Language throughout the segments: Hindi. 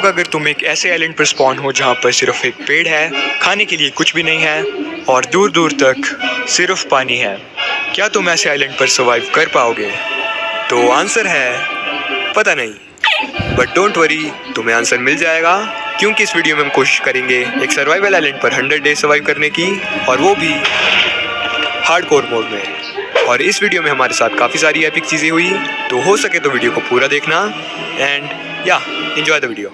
अगर तुम एक ऐसे आइलैंड पर स्पॉन हो जहाँ पर सिर्फ एक पेड़ है, खाने के लिए कुछ भी नहीं है और दूर दूर तक सिर्फ पानी है, क्या तुम ऐसे आइलैंड पर सर्वाइव कर पाओगे? तो आंसर है पता नहीं, बट डोंट वरी, तुम्हें आंसर मिल जाएगा, क्योंकि इस वीडियो में हम कोशिश करेंगे एक सर्वाइवल आइलैंड पर 100 डेज सर्वाइव करने की, और वो भी हार्डकोर मोड में। और इस वीडियो में हमारे साथ काफ़ी सारी एपिक चीज़ें हुई, तो हो सके तो वीडियो को पूरा देखना एंड या एंजॉय द वीडियो।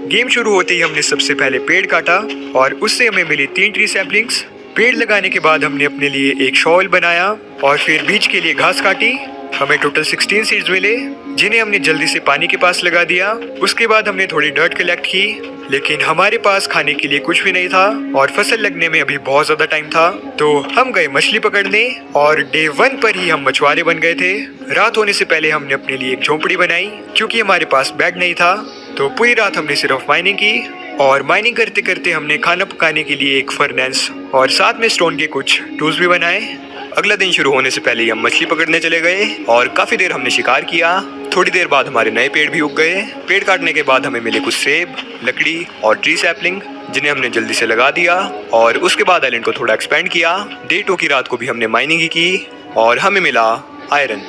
गेम शुरू होते ही हमने सबसे पहले पेड़ काटा और उससे हमें मिली 3 ट्री सैपलिंग्स। पेड़ लगाने के बाद हमने अपने लिए एक शॉल बनाया और फिर बीच के लिए घास काटी। हमें टोटल 16 सीड्स मिले, जिन्हें हमने जल्दी से पानी के पास लगा दिया। उसके बाद हमने थोड़ी डर्ट कलेक्ट की, लेकिन हमारे पास खाने के लिए कुछ भी नहीं था और फसल लगने में अभी बहुत ज़्यादा टाइम था। तो हम गए मछली पकड़ने और डे 1 पर ही हम मछुआरे बन गए थे। रात होने से पहले हमने अपने लिए एक झोंपड़ी बनाई, क्योंकि हमारे पास बेड नहीं था। तो पूरी रात हमने सिर्फ माइनिंग की और माइनिंग करते करते हमने खाना पकाने के लिए एक फर्नेस और साथ में स्टोन के कुछ टूल्स भी बनाए। अगला दिन शुरू होने से पहले ही हम मछली पकड़ने चले गए और काफ़ी देर हमने शिकार किया। थोड़ी देर बाद हमारे नए पेड़ भी उग गए। पेड़ काटने के बाद हमें मिले कुछ सेब, लकड़ी और ट्री सैपलिंग, जिन्हें हमने जल्दी से लगा दिया और उसके बाद आइलैंड को थोड़ा एक्सपेंड किया। डे 2 की रात को भी हमने माइनिंग ही की और हमें मिला आयरन।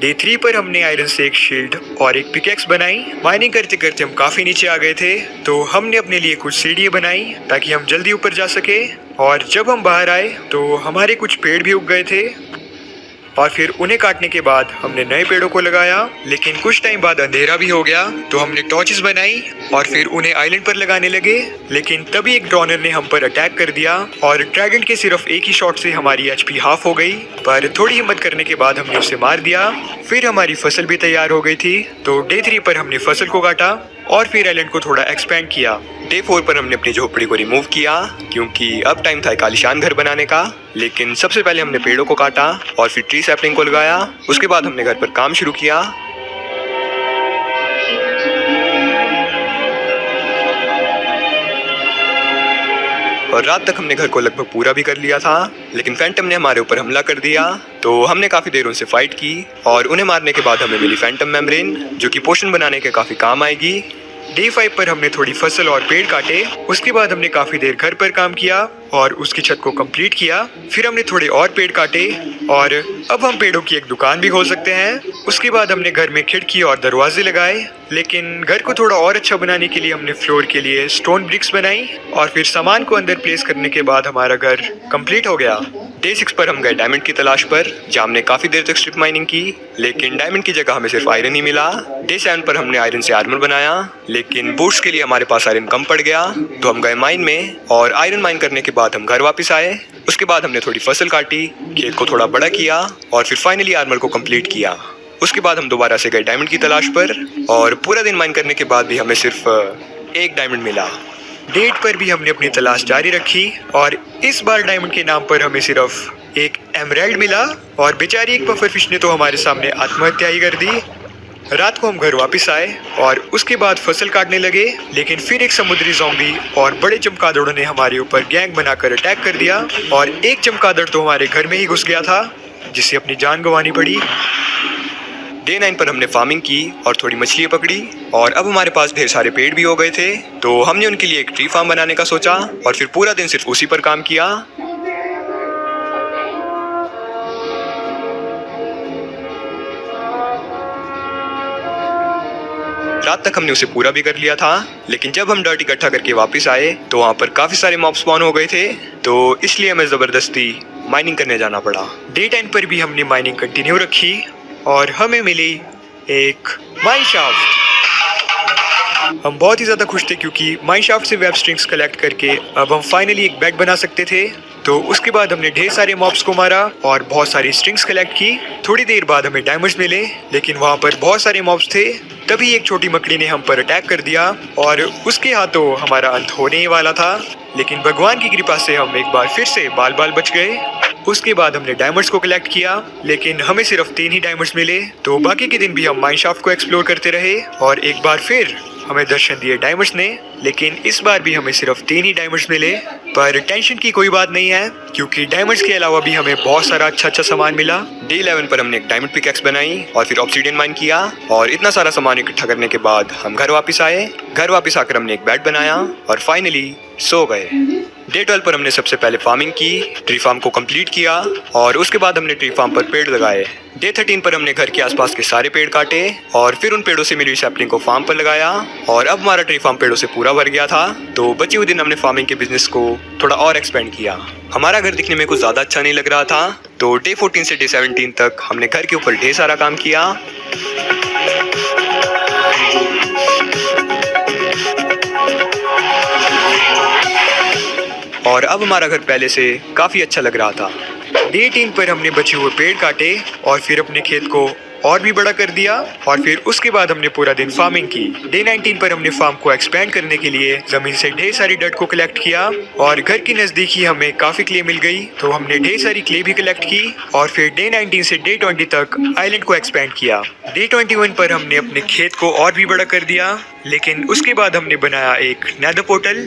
डे 3 पर हमने आयरन से एक शील्ड और एक पिकेक्स बनाई। माइनिंग करते करते हम काफ़ी नीचे आ गए थे, तो हमने अपने लिए कुछ सीढ़ियाँ बनाई ताकि हम जल्दी ऊपर जा सके। और जब हम बाहर आए तो हमारे कुछ पेड़ भी उग गए थे और फिर उन्हें काटने के बाद हमने नए पेड़ों को लगाया। लेकिन कुछ टाइम बाद अंधेरा भी हो गया, तो हमने टॉर्चेस बनाई और फिर उन्हें आइलैंड पर लगाने लगे। लेकिन तभी एक ड्रोनर ने हम पर अटैक कर दिया और ड्रैगन के सिर्फ एक ही शॉट से हमारी एचपी हाफ हो गई। पर थोड़ी हिम्मत करने के बाद हमने उसे मार दिया। फिर हमारी फसल भी तैयार हो गई थी, तो डे 3 पर हमने फसल को काटा और फिर आइलैंड को थोड़ा एक्सपेंड किया। डे 4 पर हमने अपनी झोपड़ी को रिमूव किया, क्योंकि अब टाइम था एक आलीशान घर बनाने का। लेकिन सबसे पहले हमने पेड़ों को काटा और फिर ट्री सैपलिंग को लगाया। उसके बाद हमने घर पर काम शुरू किया। और रात तक हमने घर को लगभग पूरा भी कर लिया था, लेकिन फैंटम ने हमारे ऊपर हमला कर दिया। तो हमने काफ़ी देर उनसे फाइट की और उन्हें मारने के बाद हमें मिली फैंटम मेम्ब्रेन, जो कि पोशन बनाने के काफ़ी काम आएगी। डे 5 पर हमने थोड़ी फसल और पेड़ काटे। उसके बाद हमने काफ़ी देर घर पर काम किया और उसकी छत को कंप्लीट किया। फिर हमने थोड़े और पेड़ काटे और अब हम पेड़ों की एक दुकान भी खोल सकते हैं। उसके बाद हमने घर में खिड़की और दरवाजे लगाए। लेकिन घर को थोड़ा और अच्छा बनाने के लिए हमने फ्लोर के लिए स्टोन ब्रिक्स बनाई और फिर सामान को अंदर प्लेस करने के बाद हमारा घर कंप्लीट हो गया। डे 6 पर हम गए डायमंड की तलाश पर, जहाँ हमने काफ़ी देर तक स्ट्रिप माइनिंग की, लेकिन डायमंड की जगह हमें सिर्फ आयरन ही मिला। डे 7 पर हमने आयरन से आर्मर बनाया, लेकिन बूट्स के लिए हमारे पास आयरन कम पड़ गया, तो हम गए माइन में और आयरन माइन करने के बाद हम घर वापस आए। उसके बाद हमने थोड़ी फसल काटी, खेत को थोड़ा बड़ा किया और फिर फाइनली आर्मर को कंप्लीट किया। उसके बाद हम दोबारा से गए डायमंड की तलाश पर और पूरा दिन माइन करने के बाद भी हमें सिर्फ एक डायमंड मिला। डेट पर भी हमने अपनी तलाश जारी रखी और इस बार डायमंड के नाम पर हमें सिर्फ एक एमराल्ड मिला और बेचारी एक पफर फिश ने तो हमारे सामने आत्महत्या ही कर दी। रात को हम घर वापस आए और उसके बाद फसल काटने लगे, लेकिन फिर एक समुद्री ज़ॉम्बी और बड़े चमगादड़ों ने हमारे ऊपर गैंग बनाकर अटैक कर दिया और एक चमगादड़ तो हमारे घर में ही घुस गया था, जिससे अपनी जान गंवानी पड़ी। डे 9 पर हमने फार्मिंग की और थोड़ी मछलियाँ पकड़ी और अब हमारे पास ढेर सारे पेड़ भी हो गए थे, तो हमने उनके लिए एक ट्री फार्म बनाने का सोचा और फिर पूरा दिन सिर्फ उसी पर काम किया। रात तक हमने उसे पूरा भी कर लिया था, लेकिन जब हम डर्ट इकट्ठा करके वापस आए तो वहाँ पर काफ़ी सारे मॉब स्पॉन हो गए थे, तो इसलिए हमें ज़बरदस्ती माइनिंग करने जाना पड़ा। डे 10 पर भी हमने माइनिंग कंटिन्यू रखी और हमें मिली एक माइन शाफ्ट। हम बहुत ही ज़्यादा खुश थे, क्योंकि माइन शाफ्ट से वेब स्ट्रिंग्स कलेक्ट करके अब हम फाइनली एक बेड बना सकते थे। तो उसके बाद हमने ढेर सारे मॉब्स को मारा और बहुत सारी स्ट्रिंग्स कलेक्ट की। थोड़ी देर बाद हमें डायमंड्स मिले, लेकिन वहाँ पर बहुत सारे मॉब्स थे। तभी एक छोटी मकड़ी ने हम पर अटैक कर दिया और उसके हाथों हमारा अंत होने ही वाला था, लेकिन भगवान की कृपा से हम एक बार फिर से बाल बाल बच गए। उसके बाद हमने डायमंड्स को कलेक्ट किया, लेकिन हमें सिर्फ 3 ही डायमंड्स मिले। तो बाकी के दिन भी हम माइनशाफ्ट को एक्सप्लोर करते रहे और एक बार फिर हमें दर्शन दिए डायमंड्स ने, लेकिन इस बार भी हमें सिर्फ 3 ही डायमंड्स मिले। पर टेंशन की कोई बात नहीं है, क्योंकि डायमंड्स के अलावा भी हमें बहुत सारा अच्छा सामान मिला। डे 11 पर हमने एक डायमंड पिकैक्स बनाई और फिर ऑब्सीडियन माइन किया और इतना सारा सामान इकट्ठा करने के बाद हम घर वापस आए। घर वापस आकर हमने एक बेड बनाया और फाइनली सो गए। डे 12 पर हमने सबसे पहले फार्मिंग की, ट्री फार्म को कंप्लीट किया और उसके बाद हमने ट्री फार्म पर पेड़ लगाए। डे 13 पर हमने घर के आसपास के सारे पेड़ काटे और फिर उन पेड़ों से मिली सैपलिंग को फार्म पर लगाया और अब हमारा ट्री फार्म पेड़ों से पूरा भर गया था। तो बचे हुए दिन हमने फार्मिंग के बिजनेस को थोड़ा और एक्सपेंड किया। हमारा घर दिखने में कुछ ज्यादा अच्छा नहीं लग रहा था, तो डे 14 से डे 17 तक हमने घर के ऊपर ढेर सारा काम किया। और अब हमारा घर पहले से काफी अच्छा लग रहा था। डे 18 पर हमने बचे हुए पेड़ काटे और फिर अपने खेत को और भी बड़ा कर दिया और फिर उसके बाद हमने पूरा दिन फार्मिंग की। डे 19 पर हमने फार्म को एक्सपेंड करने के लिए जमीन से ढेर सारी डर्ट को कलेक्ट किया और घर के नजदीक ही हमें काफी क्ले मिल गई, तो हमने ढेर सारी क्ले भी कलेक्ट की और फिर डे 19 से डे 20 तक आइलैंड को एक्सपेंड किया। डे 21 पर हमने अपने खेत को और भी बड़ा कर दिया, लेकिन उसके बाद हमने बनाया एक नेदर पोर्टल।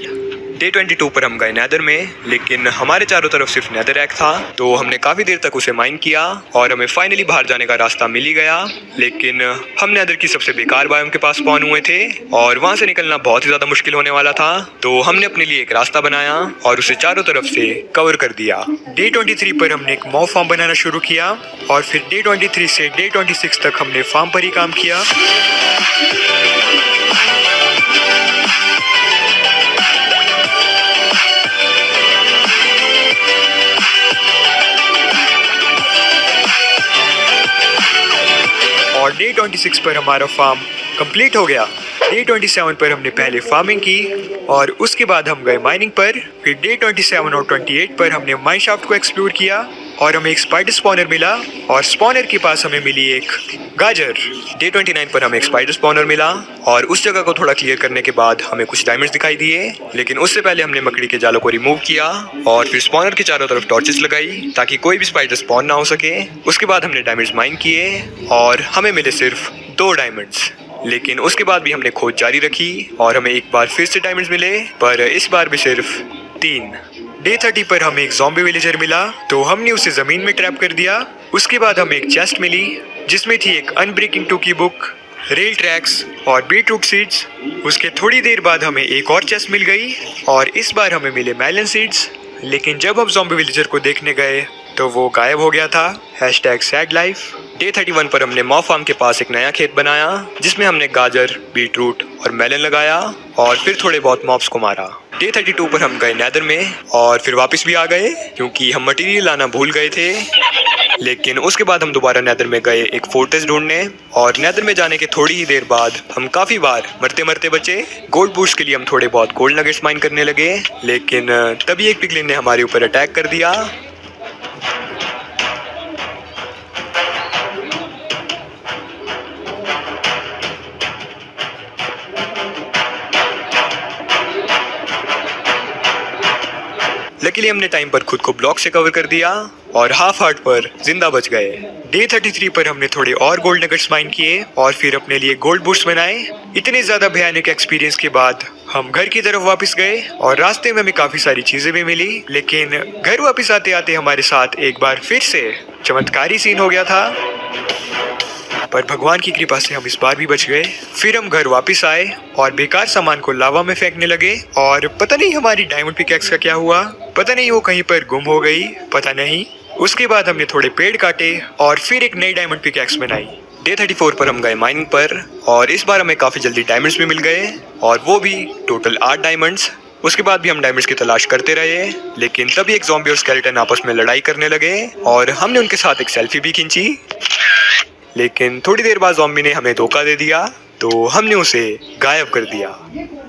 डे 22 पर हम गए नेदर में, लेकिन हमारे चारों तरफ सिर्फ नेदर एग था, तो हमने काफी देर तक उसे माइन किया और हमें फाइनली बाहर जाने का रास्ता मिल ही गया। लेकिन हम नेदर की सबसे बेकार बायोम के पास स्पॉन हुए थे और वहां से निकलना बहुत ही ज्यादा मुश्किल होने वाला था, तो हमने अपने लिए एक रास्ता बनाया और उसे चारों तरफ से कवर कर दिया। डे 23 पर हमने एक मॉब फार्म बनाना शुरू किया और फिर डे 23 से डे 26 तक हमने फार्म पर ही काम किया। और डे 26 पर हमारा फार्म कंप्लीट हो गया। डे 27 पर हमने पहले फार्मिंग की और उसके बाद हम गए माइनिंग पर। फिर डे 27 और 28 पर हमने माइनशाफ्ट को एक्सप्लोर किया और हमें एक स्पाइडर स्पॉनर मिला और स्पॉनर के पास हमें मिली एक गाजर। डे 29 पर हमें एक स्पाइडर स्पॉनर मिला और उस जगह को थोड़ा क्लियर करने के बाद हमें कुछ डायमंड्स दिखाई दिए, लेकिन उससे पहले हमने मकड़ी के जालों को रिमूव किया और फिर स्पॉनर के चारों तरफ टॉर्चेस लगाई ताकि कोई भी स्पाइडर स्पॉन ना हो सके। उसके बाद हमने डायमंड्स माइन किए और हमें मिले सिर्फ 2 डायमंड्स, लेकिन उसके बाद भी हमने खोज जारी रखी और हमें एक बार फिर से डायमंड्स मिले, पर इस बार भी सिर्फ 3। डे 30 पर हमें एक ज़ॉम्बी विलेजर मिला, तो हमने उसे जमीन में ट्रैप कर दिया। उसके बाद हमें एक चेस्ट मिली जिसमें थी एक अनब्रेकिंग 2 की बुक, रेल ट्रैक्स और बीटरूट सीड्स। उसके थोड़ी देर बाद हमें एक और चेस्ट मिल गई और इस बार हमें मिले मेलन सीड्स, लेकिन जब हम ज़ॉम्बी विलेजर को देखने गए तो वो गायब हो गया था। #sad life। डे 31 पर हमने मॉब फार्म के पास एक नया खेत बनाया जिसमें हमने गाजर, बीटरूट और मेलन लगाया और फिर थोड़े बहुत मॉब्स को मारा। डे 32 पर हम गए नेदर में और फिर वापस भी आ गए क्योंकि हम मटेरियल लाना भूल गए थे। लेकिन उसके बाद हम दोबारा नेदर में गए एक फोर्ट्रेस ढूंढने और नेदर में जाने के थोड़ी ही देर बाद हम काफी बार मरते मरते बचे। गोल्ड बूस्ट के लिए हम थोड़े बहुत गोल्ड नगेट्स माइन करने लगे, लेकिन तभी एक पिगलिन ने हमारे ऊपर अटैक कर दिया। लकीली हमने टाइम पर खुद को ब्लॉक से कवर कर दिया और हाफ हार्ट पर जिंदा बच गए। डे 33 पर हमने थोड़े और गोल्ड नगेट्स माइन किए और फिर अपने लिए गोल्ड बूस्ट बनाए। इतने ज्यादा भयानक एक्सपीरियंस के बाद हम घर की तरफ वापस गए और रास्ते में हमें काफी सारी चीजें भी मिली, लेकिन घर वापस आते आते हमारे साथ एक बार फिर से चमत्कारी सीन हो गया था, पर भगवान की कृपा से हम इस बार भी बच गए। फिर हम घर वापस आए और बेकार सामान को लावा में फेंकने लगे और पता नहीं हमारी डायमंड पिकैक्स का क्या हुआ, पता नहीं वो कहीं पर गुम हो गई, पता नहीं। उसके बाद हमने थोड़े पेड़ काटे और फिर एक नई डायमंड पिकैक्स बनाई। डे 34 पर हम गए माइनिंग पर और इस बार हमें काफी जल्दी डायमंड्स भी मिल गए और वो भी टोटल 8 डायमंड्स। उसके बाद भी हम डायमंड्स की तलाश करते रहे, लेकिन तभी एक ज़ॉम्बी और स्केलेटन आपस में लड़ाई करने लगे और हमने उनके साथ एक सेल्फी भी खींची, लेकिन थोड़ी देर बाद ज़ॉम्बी ने हमें धोखा दे दिया तो हमने उसे गायब कर दिया।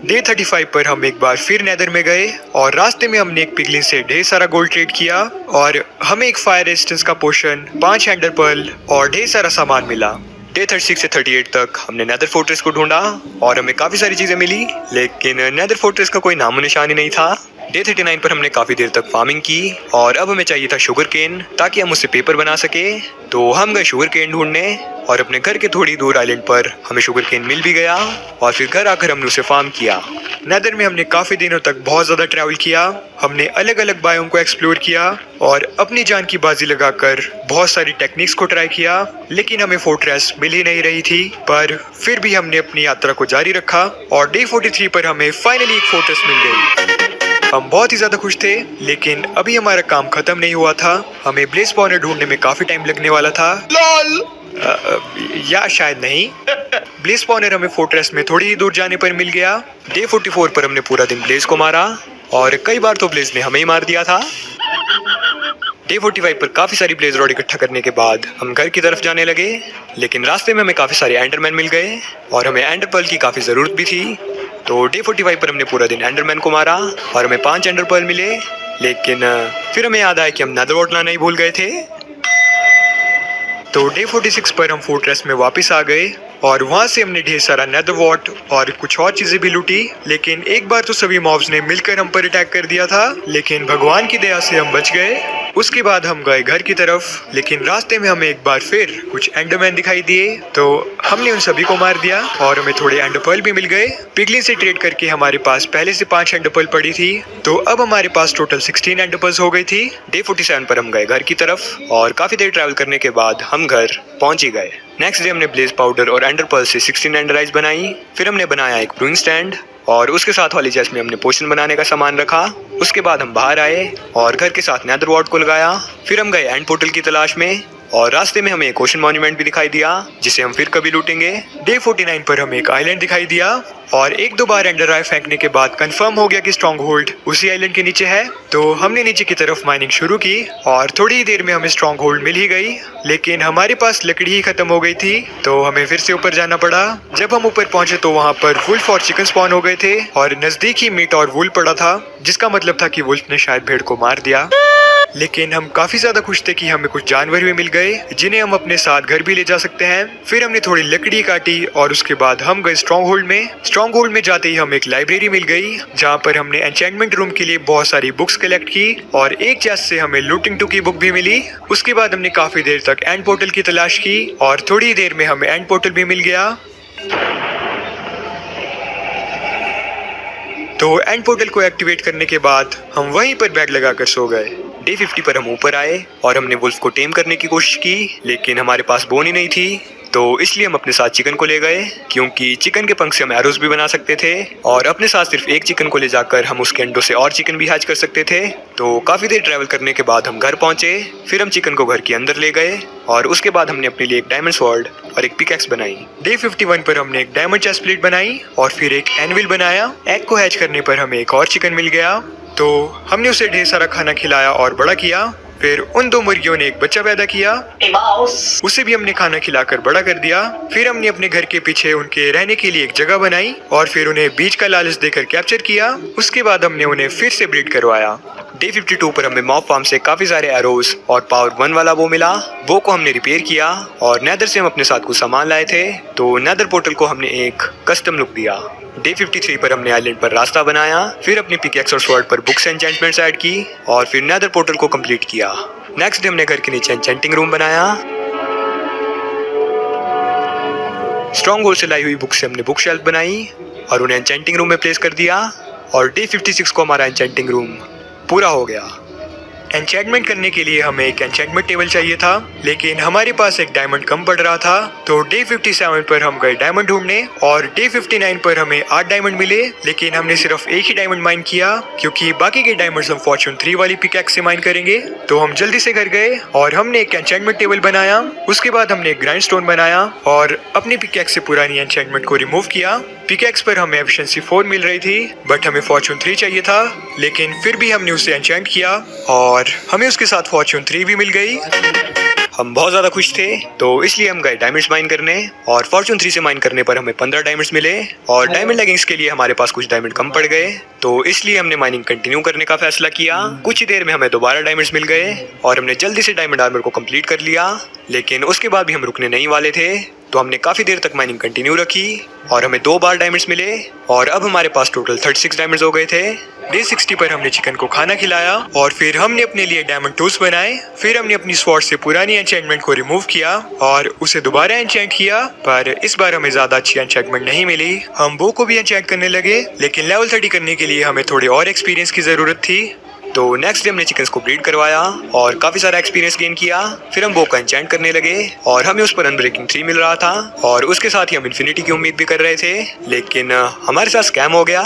डे 35 पर हम एक बार फिर नेदर में गए और रास्ते में हमने एक पिगलिन से ढेर सारा गोल्ड ट्रेड किया और हमें एक फायर रेजिस्टेंस का पोशन, 5 हैंडर पर्ल और ढेर सारा सामान मिला। डे 36 से 38 तक हमने नेदर फोर्ट्रेस को ढूंढा और हमें काफी सारी चीजें मिली, लेकिन नेदर फोर्ट्रेस का कोई नामो निशान ही नहीं था। डे 39 पर हमने काफी देर तक फार्मिंग की और अब हमें चाहिए था शुगर केन ताकि हम उससे पेपर बना सके। तो हम गए शुगर केन ढूंढने और अपने घर के थोड़ी दूर आइलैंड पर हमें शुगर केन मिल भी गया और फिर घर आकर हमने उसे फार्म किया। नेदर में हमने काफी दिनों तक बहुत ज्यादा ट्रैवल किया। हमने अलग अलग बायोम को एक्सप्लोर किया और अपनी जान की बाजी लगाकर बहुत सारी टेक्निक्स को ट्राई किया, लेकिन हमें फोर्ट्रेस मिल ही नहीं रही थी। पर फिर भी हमने अपनी यात्रा को जारी रखा और डे 43 पर हमें फाइनली एक फोर्ट्रेस मिल गई। हम बहुत ही ज्यादा खुश थे, लेकिन अभी हमारा काम खत्म नहीं हुआ था। हमें ब्लेज स्पॉनर ढूंढने में काफी टाइम लगने वाला था। या शायद नहीं। ब्लेज स्पॉनर हमें फोर्ट्रेस में थोड़ी ही दूर जाने पर मिल गया। डे 44 पर हमने पूरा दिन ब्लेज को मारा और कई बार तो ब्लेज ने हमें ही मार दिया था। डे 45 पर काफी सारी ब्लेज रॉड इकट्ठा करने के बाद हम घर की तरफ जाने लगे, लेकिन रास्ते में हमें काफी सारे एंडरमैन मिल गए और हमें एंडर पर्ल की काफी जरूरत भी थी। तो डे 45 पर हमने पूरा दिन एंडरमैन को मारा और हमें 5 एंडर पर्ल मिले, लेकिन फिर हमें याद आया कि हम नेदर वॉट लाना ही भूल गए थे। तो डे 46 पर हम फोर्ट्रेस में वापस आ गए और वहां से हमने ढेर सारा नेदर वॉट और कुछ और चीजें भी लूटी, लेकिन एक बार तो सभी मॉब्स ने मिलकर हम पर अटैक कर दिया था, लेकिन भगवान की दया से हम बच गए। उसके बाद हम गए घर की तरफ, लेकिन रास्ते में हमें एक बार फिर कुछ एंडरमैन दिखाई दिए, तो हमने उन सभी को मार दिया और हमें थोड़े एंडरपर्ल भी मिल गए। पिगलिन से ट्रेड करके हमारे पास पहले से 5 एंडरपर्ल पड़ी थी, तो अब हमारे पास टोटल 16 एंडरपर्ल्स हो गई थी। डे 47 पर हम गए घर की तरफ और काफी देर ट्रैवल करने के बाद हम घर पहुंच ही गए। नेक्स्ट डे हमने ब्लेज पाउडर और एंडरपर्ल से 16 एंडर आइज बनाई। फिर हमने बनाया एक ब्रूइंग स्टैंड और उसके साथ वाली चेस्ट में हमने पोशन बनाने का सामान रखा। उसके बाद हम बाहर आए और घर के साथ नेदर वॉट को लगाया। फिर हम गए एंड पोर्टल की तलाश में और रास्ते में हमें एक ओशन मॉन्यूमेंट भी दिखाई दिया, जिसे हम फिर कभी लूटेंगे। डे 49 पर हमें एक आइलैंड दिखाई दिया और 1-2 बार एंडर आई फेंकने के बाद कंफर्म हो गया कि स्ट्रॉन्ग होल्ड उसी आइलैंड के नीचे है। तो हमने नीचे की तरफ माइनिंग शुरू की और थोड़ी ही देर में हमें स्ट्रॉन्ग होल्ड मिल ही गई, लेकिन हमारे पास लकड़ी ही खत्म हो गई थी, तो हमें फिर से ऊपर जाना पड़ा। जब हम ऊपर पहुंचे तो वहाँ पर वुल्फ और चिकन स्पॉन हो गए थे और नजदीक ही मीट और वुल पड़ा था, जिसका मतलब था कि वुल्फ ने शायद भेड़ को मार दिया। लेकिन हम काफी ज्यादा खुश थे कि हमें कुछ जानवर भी मिल गए जिन्हें हम अपने साथ घर भी ले जा सकते हैं। फिर हमने थोड़ी लकड़ी काटी और उसके बाद हम गए स्ट्रॉन्ग होल्ड में। स्ट्रॉन्ग होल्ड में जाते ही हमें एक लाइब्रेरी मिल गई, जहाँ पर हमने एन्चेंटमेंट रूम के लिए बहुत सारी बुक्स कलेक्ट की और एक चेस्ट से हमें लूटिंग 2 की बुक भी मिली। उसके बाद हमने काफी देर तक एंड पोर्टल की तलाश की और थोड़ी ही देर में हमें एंड पोर्टल भी मिल गया। तो एंड पोर्टल को एक्टिवेट करने के बाद हम वहीं पर बैग लगाकर सो गए। डे 50 पर हम ऊपर आए और हमने वुल्फ को टेम करने की कोशिश की, लेकिन हमारे पास बोन ही नहीं थी, तो इसलिए हम अपने साथ चिकन को ले गए, क्योंकि चिकन के पंख से हम एरोस भी बना सकते थे और अपने साथ सिर्फ एक चिकन को ले जाकर हम उसके अंडों से और चिकन भी हैच कर सकते थे। तो काफी देर ट्रैवल करने के बाद हम घर पहुंचे। फिर हम चिकन को घर के अंदर ले गए और उसके बाद हमने अपने लिए एक डायमंड स्वॉर्ड और एक पिकैक्स बनाई। डे 51 पर हमने एक डायमंड चेस्ट प्लेट बनाई और फिर एक एनविल बनाया। एग को हैच करने पर हमें एक और चिकन मिल गया, तो हमने उसे ढेर सारा खाना खिलाया और बड़ा किया। फिर उन 2 मुर्गियों ने एक बच्चा पैदा किया, उसे भी हमने खाना खिलाकर बड़ा कर दिया। फिर हमने अपने घर के पीछे उनके रहने के लिए एक जगह बनाई और फिर उन्हें बीज का लालच देकर कैप्चर किया। उसके बाद हमने उन्हें फिर से ब्रीड करवाया। डे 52 पर हमें मॉब फार्म से काफी सारे एरोस और पावर 1 वाला वो मिला। वो को हमने रिपेयर किया और नेदर से हम अपने साथ कुछ सामान लाए थे, तो नेदर पोर्टल को हमने एक कस्टम लुक दिया। डे 53 पर हमने आइलैंड पर रास्ता बनाया, फिर अपनी पिकैक्स और स्वॉर्ड पर बुक्स एन्चेंटमेंट्स ऐड की और फिर नेदर पोर्टल को कंप्लीट किया। नेक्स्ट डे हमने घर के नीचे एन्चेंटिंग रूम बनाया। स्ट्रॉन्ग होल्ड से लाई हुई बुक से हमने बुक शेल्फ बनाई और उन्हें एन्चेंटिंग रूम में प्लेस कर दिया और डे 56 को हमारा एन्चेंटिंग रूम पूरा हो गया। एन्चेंटमेंट करने के लिए हमें एक एन्चेंटमेंट टेबल चाहिए था, लेकिन हमारे पास एक डायमंड कम पड़ रहा था, तो डे 57 पर हम गए डायमंड ढूंढने और डे 59 पर हमें 8 डायमंड मिले, लेकिन हमने सिर्फ एक ही डायमंड माइन किया क्योंकि बाकी के डायमंड्स हम फॉर्च्यून 3 वाली पिकैक्स से माइन करेंगे। तो हम जल्दी से घर गए और हमने एक एन्चेंटमेंट टेबल बनाया। उसके बाद हमने एक ग्राइंड स्टोन बनाया और अपनी पिकैक्स से पुरानी एन्चेंटमेंट को रिमूव किया। पिकैक्स पर हमें एफिशिएंसी 4 मिल रही थी, बट हमें फॉर्च्यून 3 चाहिए था, लेकिन फिर भी हमने उसे एन्चेंट किया और हमें उसके साथ फॉर्च्यून 3 भी मिल गई। हम बहुत ज्यादा खुश थे, तो इसलिए हम गए डायमंड्स माइन करने और फॉर्च्यून 3 से माइन करने पर हमें 15 डायमंड्स मिले और डायमंड लेगिंग्स के लिए हमारे पास कुछ डायमंड कम पड़ गए, तो इसलिए हमने माइनिंग कंटिन्यू करने का फैसला किया। कुछ ही देर में हमें दोबारा डायमंड्स मिल गए और हमने जल्दी से डायमंड आर्मर को कंप्लीट कर लिया, लेकिन उसके बाद भी हम रुकने नहीं वाले थे, तो हमने काफ़ी देर तक माइनिंग कंटिन्यू रखी और हमें 2 बार डायमंड्स मिले और अब हमारे पास टोटल 36 डायमंड्स हो गए थे। डे 60 पर हमने चिकन को खाना खिलाया और फिर हमने अपने लिए डायमंड टूल्स बनाए। फिर हमने अपनी स्वॉर्ड से पुरानी एन्चेंटमेंट को रिमूव किया और उसे दोबारा एन्चेंट किया, पर इस बार हमें ज्यादा अच्छी एन्चेंटमेंट नहीं मिली। हम वो को भी एन्चेंट करने लगे, लेकिन लेवल 30 करने के लिए हमें थोड़े और एक्सपीरियंस की जरूरत थी। तो नेक्स्ट डे हमने चिकन्स को ब्रीड करवाया और काफी सारा एक्सपीरियंस गेन किया। फिर हम वो को एन्चेंट करने लगे और हमें उस पर अनब्रेकिंग 3 मिल रहा था और उसके साथ ही हम इन्फिनिटी की उम्मीद भी कर रहे थे, लेकिन हमारे साथ स्कैम हो गया।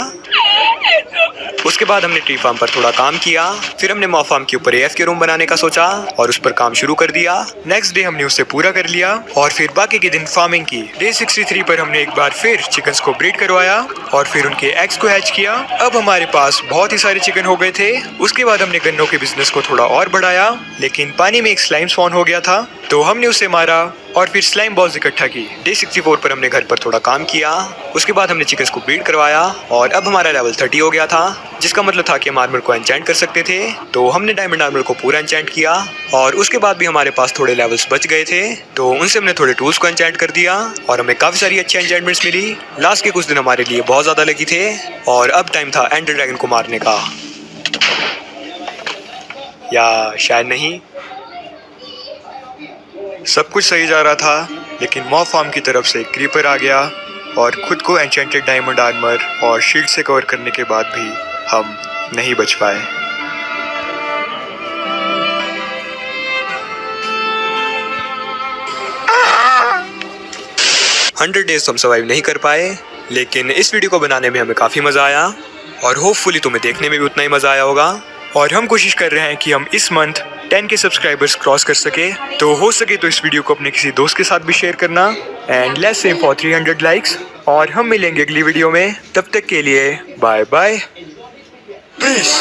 उसके बाद हमने ट्री फार्म पर थोड़ा काम किया। फिर हमने मॉब फार्म के ऊपर एएफ के रूम बनाने का सोचा और उस पर काम शुरू कर दिया। नेक्स्ट डे हमने उसे पूरा कर लिया और फिर बाकी के दिन फार्मिंग की। डे 63 पर हमने एक बार फिर चिकन्स को ब्रीड करवाया और फिर उनके एग्स को हैच किया। अब हमारे पास बहुत ही सारे चिकन हो गए थे। उसके बाद हमने गन्नों के बिजनेस को थोड़ा और बढ़ाया, लेकिन पानी में एक स्लाइम स्पॉन हो गया था, तो हमने उसे मारा और फिर स्लाइम बॉल्स इकट्ठा की। डे 64 पर हमने घर पर थोड़ा काम किया। उसके बाद हमने चिकन्स को ब्रीड करवाया और अब हमारा लेवल 30 हो गया था, जिसका मतलब था कि हम आर्मर को एन्चेंट कर सकते थे। तो हमने डायमंड आर्मर को पूरा एन्चेंट किया और उसके बाद भी हमारे पास थोड़े लेवल्स बच गए थे, तो उनसे हमने थोड़े टूल्स को एन्चेंट कर दिया और हमें काफी सारी अच्छी एन्चेंटमेंट्स मिली। लास्ट के कुछ दिन हमारे लिए बहुत ज्यादा लगी थे और अब टाइम था एंडर ड्रैगन को मारने का, या शायद नहीं। सब कुछ सही जा रहा था, लेकिन मॉब फार्म की तरफ से क्रीपर आ गया और खुद को एन्चेंटेड डायमंड आर्मर और शील्ड से कवर करने के बाद भी हम नहीं बच पाए। 100 डेज हम सर्वाइव नहीं कर पाए, लेकिन इस वीडियो को बनाने में हमें काफ़ी मज़ा आया और होपफुली तुम्हें देखने में भी उतना ही मज़ा आया होगा। और हम कोशिश कर रहे हैं कि हम इस मंथ 10 के सब्सक्राइबर्स क्रॉस कर सके, तो हो सके तो इस वीडियो को अपने किसी दोस्त के साथ भी शेयर करना। And let's aim for 300 likes और हम मिलेंगे अगली वीडियो में। तब तक के लिए बाय बाय, पीस।